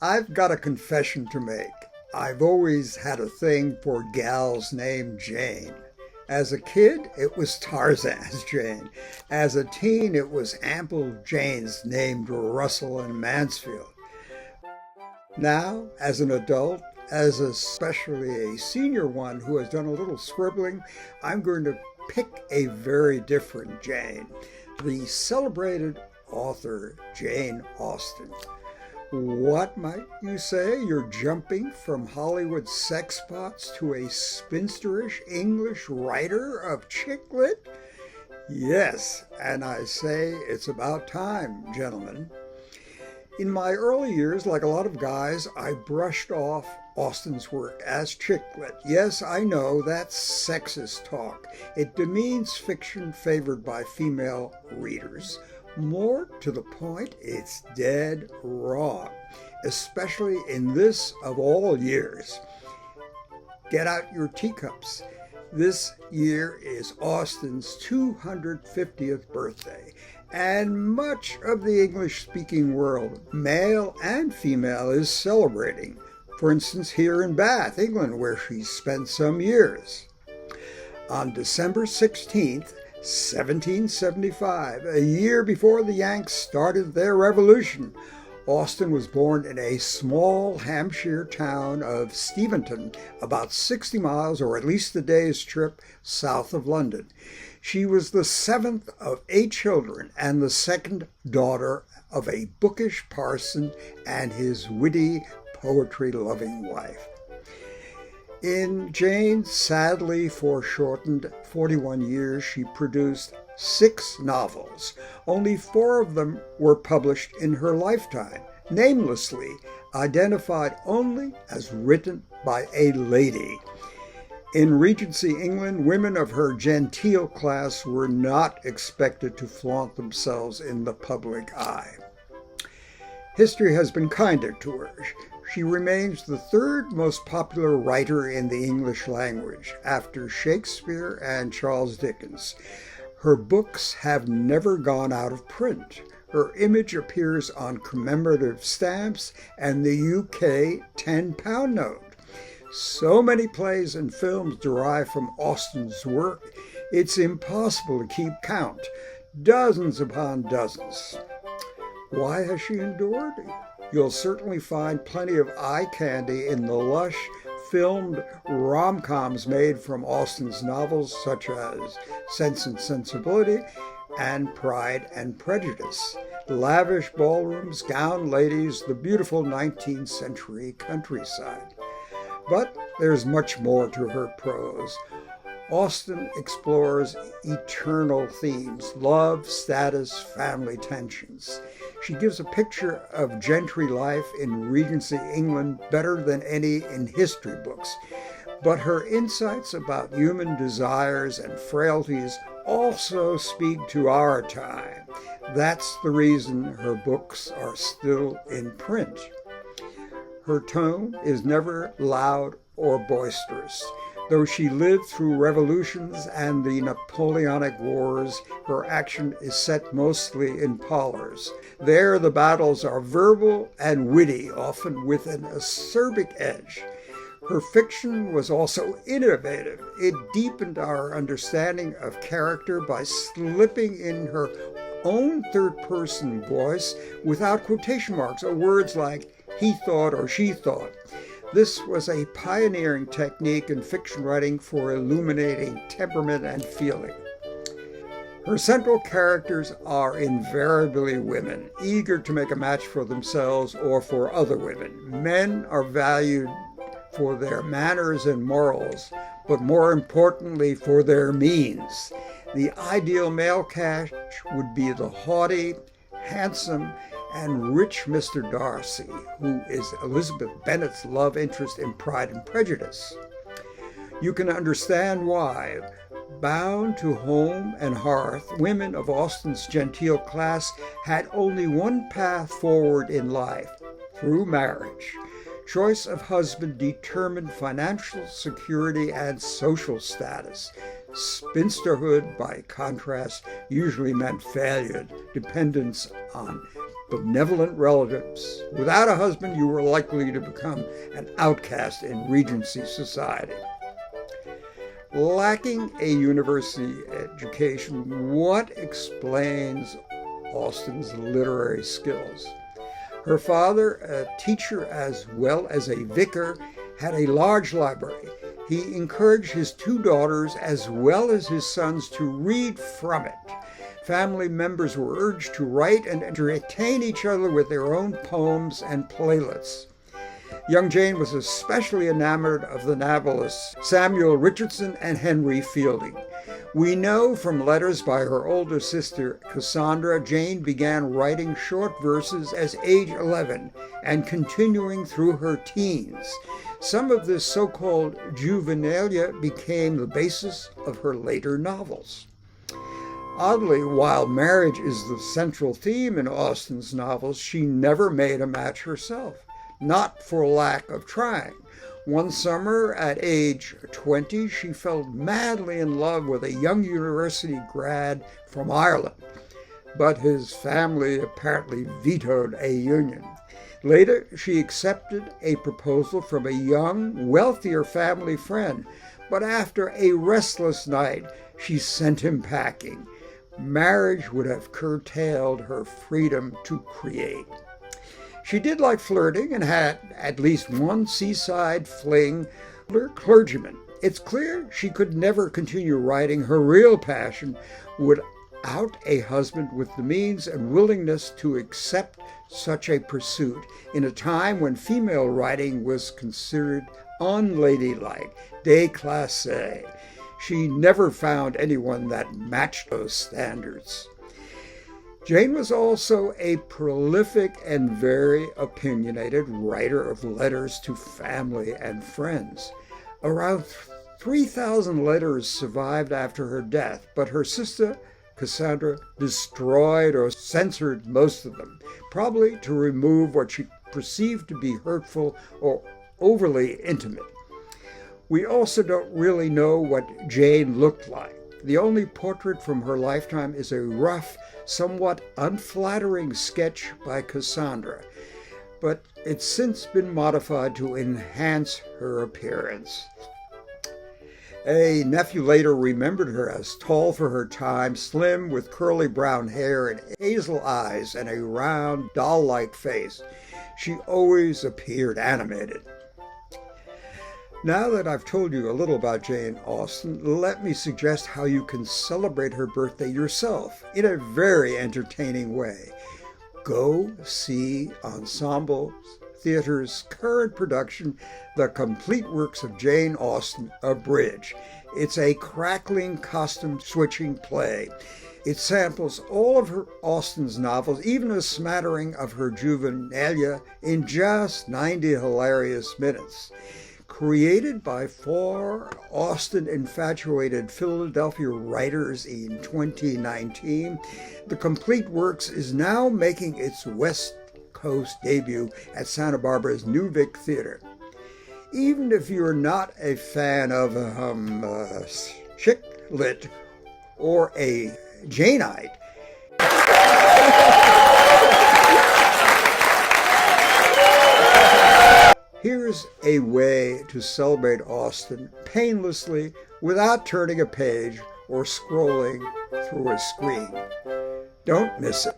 I've got a confession to make. I've always had a thing for gals named Jane. As a kid, it was Tarzan's Jane. As a teen, it was ample Janes named Russell and Mansfield. Now, as an adult, as especially a senior one who has done a little scribbling, I'm going to pick a very different Jane, the celebrated author Jane Austen. What might you say? You're jumping from Hollywood sex spots to a spinsterish English writer of chick lit? Yes, and I say it's about time, gentlemen. In my early years, like a lot of guys, I brushed off Austen's work as chick lit. Yes, I know that's sexist talk. It demeans fiction favored by female readers. More to the point, it's dead wrong, especially in this of all years. Get out your teacups. This year is Austen's 250th birthday, and much of the English-speaking world, male and female, is celebrating. For instance, here in Bath, England, where she spent some years. On December 16th, 1775, a year before the Yanks started their revolution, Austen was born in a small Hampshire town of Steventon, about 60 miles, or at least a day's trip, south of London. She was the seventh of 8 children and the second daughter of a bookish parson and his witty, poetry-loving wife. In Jane's sadly foreshortened 41 years, she produced 6 novels. Only 4 of them were published in her lifetime, namelessly identified only as written by a lady. In Regency England, women of her genteel class were not expected to flaunt themselves in the public eye. History has been kinder to her. She remains the 3rd most popular writer in the English language, after Shakespeare and Charles Dickens. Her books have never gone out of print. Her image appears on commemorative stamps and the UK £10 note. So many plays and films derive from Austen's work, it's impossible to keep count. Dozens upon dozens. Why has she endured? You'll certainly find plenty of eye candy in the lush, filmed rom-coms made from Austen's novels, such as Sense and Sensibility and Pride and Prejudice. Lavish ballrooms, gowned ladies, the beautiful 19th century countryside. But there's much more to her prose. Austen explores eternal themes: love, status, family tensions. She gives a picture of gentry life in Regency England better than any in history books. But her insights about human desires and frailties also speak to our time. That's the reason her books are still in print. Her tone is never loud or boisterous. Though she lived through revolutions and the Napoleonic Wars, her action is set mostly in parlors. There the battles are verbal and witty, often with an acerbic edge. Her fiction was also innovative. It deepened our understanding of character by slipping in her own third-person voice without quotation marks or words like he thought or she thought. This was a pioneering technique in fiction writing for illuminating temperament and feeling. Her central characters are invariably women, eager to make a match for themselves or for other women. Men are valued for their manners and morals, but more importantly for their means. The ideal male catch would be the haughty, handsome, and rich Mr. Darcy, who is Elizabeth Bennet's love interest in Pride and Prejudice. You can understand why, bound to home and hearth, women of Austen's genteel class had only one path forward in life: through marriage. Choice of husband determined financial security and social status. Spinsterhood, by contrast, usually meant failure, dependence on benevolent relatives. Without a husband, you were likely to become an outcast in Regency society. Lacking a university education, what explains Austen's literary skills? Her father, a teacher as well as a vicar, had a large library. He encouraged his two daughters as well as his sons to read from it. Family members were urged to write and entertain each other with their own poems and playlets. Young Jane was especially enamored of the novelists Samuel Richardson and Henry Fielding. We know from letters by her older sister, Cassandra, Jane began writing short verses as age 11 and continuing through her teens. Some of this so-called juvenilia became the basis of her later novels. Oddly, while marriage is the central theme in Austen's novels, she never made a match herself, not for lack of trying. One summer, at age 20, she fell madly in love with a young university grad from Ireland, but his family apparently vetoed a union. Later, she accepted a proposal from a young, wealthier family friend, but after a restless night, she sent him packing. Marriage would have curtailed her freedom to create. She did like flirting and had at least one seaside fling with her clergyman. It's clear she could never continue writing her real passion without a husband with the means and willingness to accept such a pursuit in a time when female writing was considered unladylike, déclassé. She never found anyone that matched those standards. Jane was also a prolific and very opinionated writer of letters to family and friends. Around 3,000 letters survived after her death, but her sister, Cassandra, destroyed or censored most of them, probably to remove what she perceived to be hurtful or overly intimate. We also don't really know what Jane looked like. The only portrait from her lifetime is a rough, somewhat unflattering sketch by Cassandra, but it's since been modified to enhance her appearance. A nephew later remembered her as tall for her time, slim with curly brown hair and hazel eyes and a round, doll-like face. She always appeared animated. Now that I've told you a little about Jane Austen, let me suggest how you can celebrate her birthday yourself in a very entertaining way. Go see Ensemble Theater's current production, The Complete Works of Jane Austen, Abridged. It's a crackling, costume-switching play. It samples all of Austen's novels, even a smattering of her juvenilia, in just 90 hilarious minutes. Created by 4 Austen-infatuated Philadelphia writers in 2019, The Complete Works is now making its West Coast debut at Santa Barbara's New Vic Theater. Even if you're not a fan of chick lit or a Janeite, here's a way to celebrate Austen painlessly without turning a page or scrolling through a screen. Don't miss it.